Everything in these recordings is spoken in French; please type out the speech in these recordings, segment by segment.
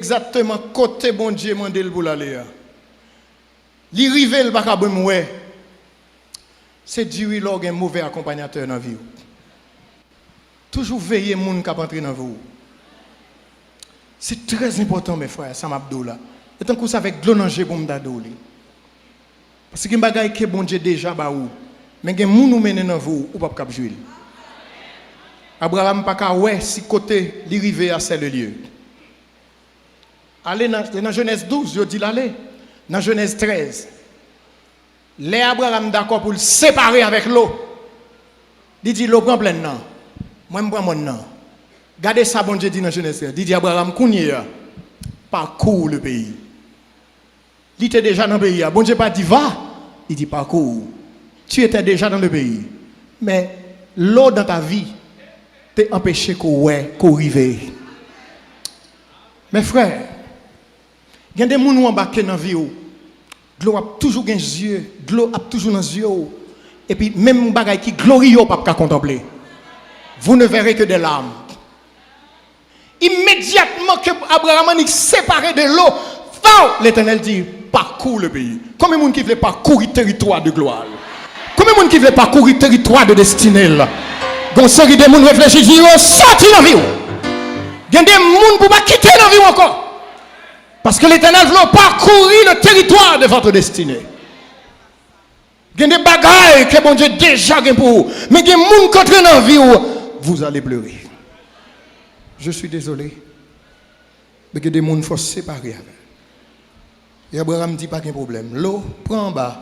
Exactement côté bon Dieu mandel pour l'aller. Li rive le pas ouais. C'est Dieu log un mauvais accompagnateur dans la vie. Toujours veiller moun qui entrer dans vous. C'est très important mes frères, ça m'abdou là. Et tant que ça avec glonangé pour m'dadou li. Parce que bagay que bon Dieu déjà ba ou. Mais gen moun ou mène dans vous ou pas cap jouer. Abraham pas ka ouais si côté li rive à c'est le lieu. Allez dans Genèse 12, je dis l'aller. Dans Genèse 13. Les Abraham d'accord pour le séparer avec l'eau. Il dit l'eau prend plein non. Moi je prends mon nom. Regardez ça bon Dieu dit dans Genèse 13. Il dit Abraham kounye parcours le pays. Il était déjà dans le pays. Bon Dieu pas dit va, il dit parcours. Tu étais déjà dans le pays. Mais l'eau dans ta vie t'a empêché qu'on rive. Mes frères, il y a des gens qui ont embarqué dans la vie. De l'eau a toujours dans les yeux. De l'eau a toujours dans les yeux. Et puis, même les choses qui glorieux, pas qu'à contempler. Vous ne verrez que des larmes. Immédiatement que Abraham est séparé de l'eau, l'Éternel dit parcours le pays. Combien de gens qui veulent parcourir le territoire de gloire? Combien de gens qui veulent parcourir le territoire de destinée? Donc, série de gens réfléchissent, disent sorti dans la vie. Il y a des gens qui ne pas quitter la vie encore. Parce que l'Éternel veut parcourir le territoire de votre destinée. Il y a des bagailles que bon Dieu déjà pour vous. Mais il y a des gens qui entrent dans la vie où vous allez pleurer. Je suis désolé. Mais il y a des gens qu'il faut séparer avec. Et Abraham dit pas qu'il y a un problème. L'eau, prends en bas.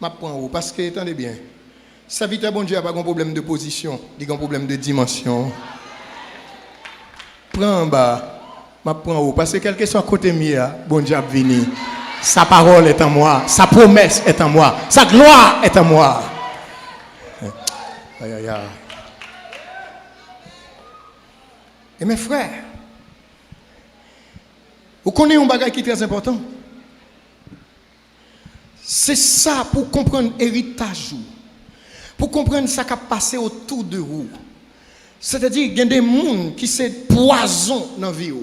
Je prends en haut. Parce que, attendez bien, serviteur bon Dieu n'a pas un problème de position. Il a un problème de dimension. Prends en bas. Je prends en haut. Parce que quel que soit côté mien, bon Dieu a venu. Sa parole est en moi. Sa promesse est en moi. Sa gloire est en moi. Aïe, aïe, aïe. Et mes frères, vous connaissez un bagage qui est très important. C'est ça pour comprendre l'héritage. Pour comprendre ce qui a passé autour de vous. C'est-à-dire qu'il y a des gens qui sont poison dans la vie.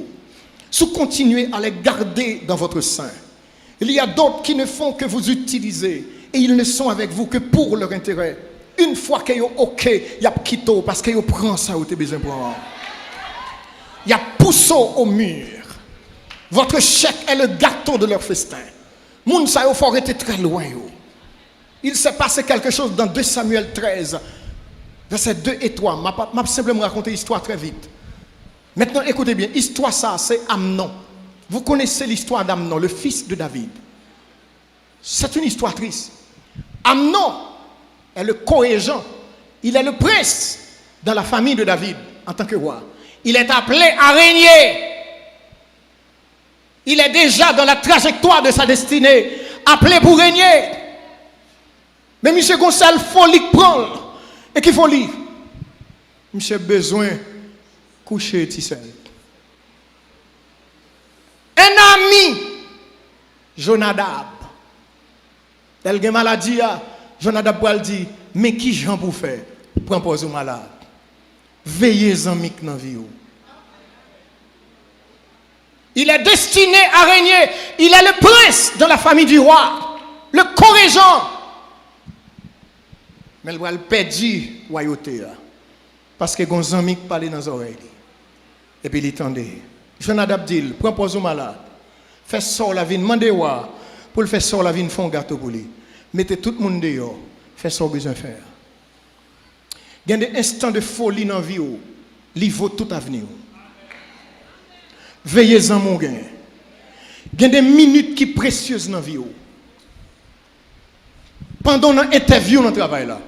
Si vous continuez à les garder dans votre sein, il y a d'autres qui ne font que vous utiliser. Et ils ne sont avec vous que pour leur intérêt. Une fois qu'ils sont OK, il y a quitté parce qu'ils prennent ça où vous avez besoin de prendre. Il y a poussé au mur. Votre chèque est le gâteau de leur festin. Moun sa yo faut être très loin. Il s'est passé quelque chose dans 2 Samuel 13, versets 2 et 3. Je vais simplement raconter l'histoire très vite. Maintenant, écoutez bien. L'histoire, ça, c'est Amnon. Vous connaissez l'histoire d'Amnon, le fils de David. C'est une histoire triste. Amnon est le co-régent. Il est le prince dans la famille de David en tant que roi. Il est appelé à régner. Il est déjà dans la trajectoire de sa destinée, appelé pour régner. Mais M. Gonçalves, il faut lui prendre. Et qu'il faut lui. M. besoin de coucher Tissel. Un ami, Jonadab. Tel que maladie, Jonadab pour dire, mais qui j'en pour faire? Prends pause au malade. Veillez en mic dans la vie. Il est destiné à régner. Il est le prince dans la famille du roi. Le co-régent. Mais il va le perdre la royauté. Parce que les amis parlent dans les oreilles. Et puis il tendait. Jonadab dit, prends pause au malade. Fais sort la vie, demandez-moi. Pour le faire sort la vie, font un gâteau pour lui. Mettez tout le monde dehors. Fais ce qu'on a besoin de faire. Il y a des instants de folie dans la vie. Il vaut tout avenir. Veillez-en mon gain. Il y a des minutes qui sont précieuses dans la vie. Pendant l'interview dans le travail là,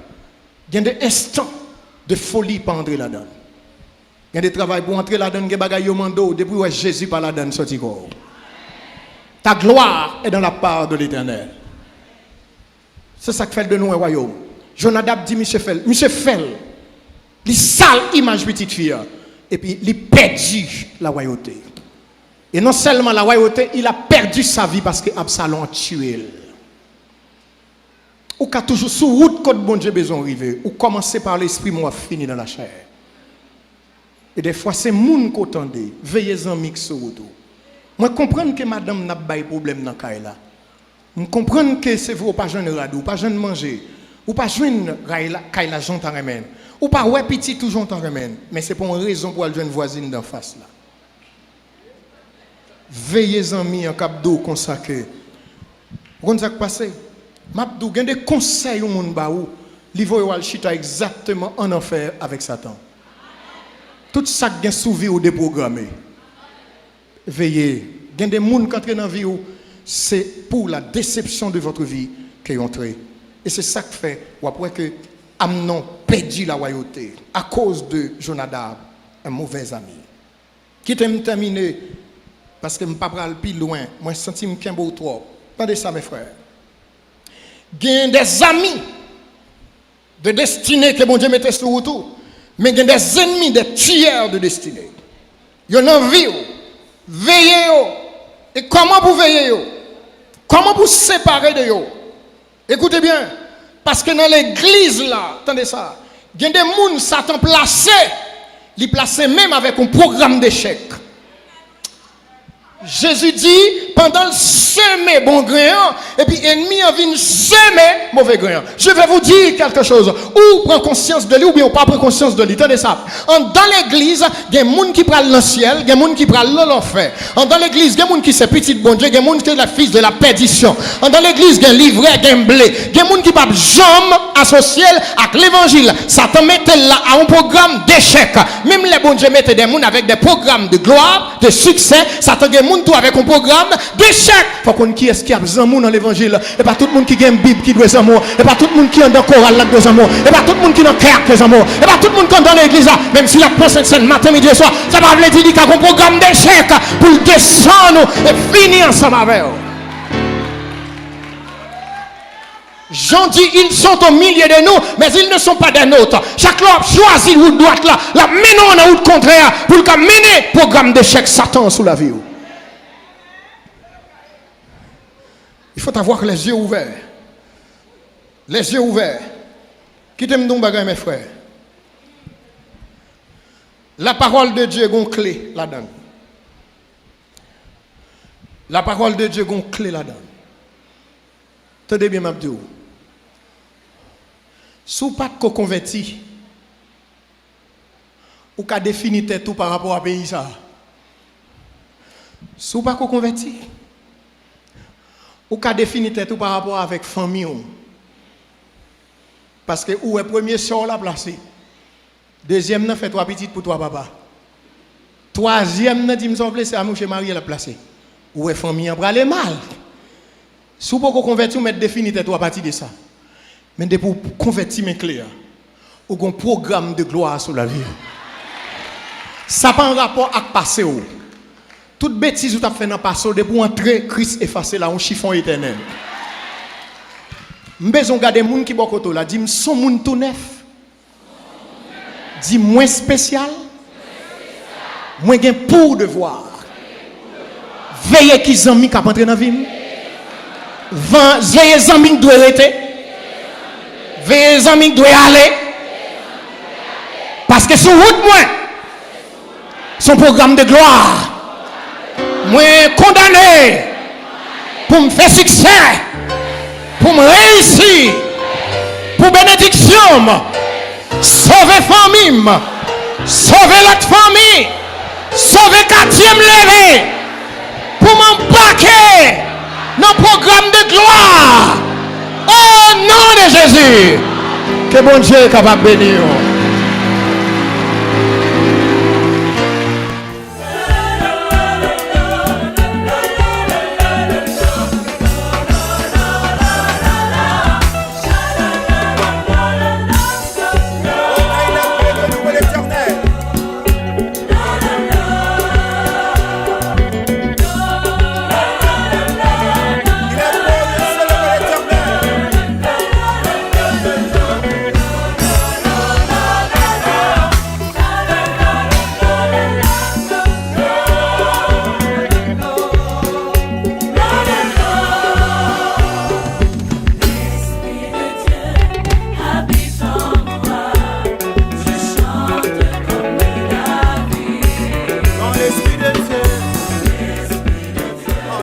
il y a des instants de folie pour entrer là-dedans. Il y a des travail pour entrer là-dedans, il y a des bagailles au mando, depuis où Jésus par là-dedans sorti corps. Ta gloire est dans la part de l'Éternel. C'est ça qui fait de nous un royaume. Jonadab dit, Monsieur Fel, il sale image petite fille, et puis il perdu la royauté. Et non seulement la royauté, il a perdu sa vie parce que Absalom a tué. Ou qu'a toujours sous route quand bon Dieu besoin arriver, ou commencer par l'esprit, moi fini dans la chair. Et des fois c'est moun qu'attendez, veillez en mix sur route. Moi comprends que madame n'a pas de problème dans le là. Je comprends que c'est vous pas jeune radou, pas jeune manger, ou pas jeune kaila jontan remène, ou pas ouais petit tout jontan remène, mais c'est pour une raison pour aller jeune voisine d'en face là. Veillez amis en cap d'eau consacré. Vous comprenez ça qui passe? M'abdou gen des conseils au monde ba ou, li voye wal chita exactement en enfer avec Satan. Tout ça qui est souvi ou déprogrammé. Veillez. Il y a des gens qui entrent dans la vie, c'est pour la déception de votre vie qu'ils ont entré. Et c'est ça qui fait, ou après que Amnon perdu la royauté à cause de Jonadab, un mauvais ami. Qui t'aime terminer, parce que je ne peux pas aller plus loin, moi je sens que je suis un peu trop. Attendez ça, mes frères. Il y a des amis de destinée que bon Dieu mettait sur tout, mais il y a des ennemis, des tueurs de destinée. Il y a une envie. Veillez. Et comment vous veillez? Comment vous séparer de eux? Écoutez bien. Parce que dans l'église là, attendez ça, il y a des gens Satan placé, les placé même avec un programme d'échec. Jésus dit, pendant le semer bon grain, et puis ennemi a venu semer mauvais grain. Je vais vous dire quelque chose. Ou prend conscience de lui, ou bien ou pas prend conscience de lui. Tenez ça. Dans l'église, il y a des gens qui prennent le ciel, il y a des gens qui prennent l'enfer. Dans l'église, il y a des gens qui sont petits bon Dieu, il y a des gens qui sont la fils de la perdition. Dans l'église, il y a un livret, il y a un blé. Il y a des gens qui ne peuvent jamais associer avec l'évangile. Satan mettait là à un programme d'échec. Même les bon Dieu mettaient des gens avec des programmes de gloire, de succès. Satan a tout avec un programme d'échec. Il faut qu'on qui est-ce qui a besoin dans l'évangile. Et pas tout le monde qui a une Bible qui doit être amour. Et pas tout le monde qui est dans le choral là doit amour. Et pas tout le monde qui est dans le cœur qui est amour. Et pas tout le monde qui est dans l'église là. Même si la pensée scène matin, midi et soir, ça va vous dire qu'il y a un programme d'échec pour descendre et finir ensemble avec eux. Jean dit, ils sont au milieu de nous, mais ils ne sont pas des nôtres. Chaque homme choisit où doit là. La menons en route contraire pour le mener programme d'échec Satan sous la vie. Il faut avoir les yeux ouverts. Les yeux ouverts. Qui t'aime donc bagay mes frères? La parole de Dieu a une clé là-dedans. La parole de Dieu a une clé là-dedans. Tenez bien, Mabdou. Si vous n'êtes pas converti, ou qu'à définir tout par rapport à pays ça. Si vous n'êtes pas converti, ou qu'à définir tout par rapport avec famille. Parce que où est premier sort la placé. Deuxième n'a fait 3 petites pour toi papa. Troisième n'a dit me semble c'est à mon chez Marie la placé. Où est famille en aller mal. Si vous pouvez convertir, vous mettez définir tout à partir de ça. Mais pour convertir mes clés, ou un programme de gloire sur la vie. Ça n'a pas un rapport avec le passé. Toute bêtise que tu as fait dans le passé, pour entrer, Christ effacer là, un chiffon éternel. Je vais regarder les gens qui sont côté là, dis son monde tout neuf. Dis moins spécial. Moins gain pour devoir. Veillez qui zami qui entrer dans la vie. Veillez zami qui doit arrêter. Veillez zami qui doit aller. Parce que sur route moi, son programme de gloire. Moi condamné pour me faire succès, pour me réussir, pour bénédiction, sauver famille, sauver l'autre famille, sauver quartier levé, pour m'embarquer dans le programme de gloire. Au nom de Jésus, que bon Dieu est capable de bénir.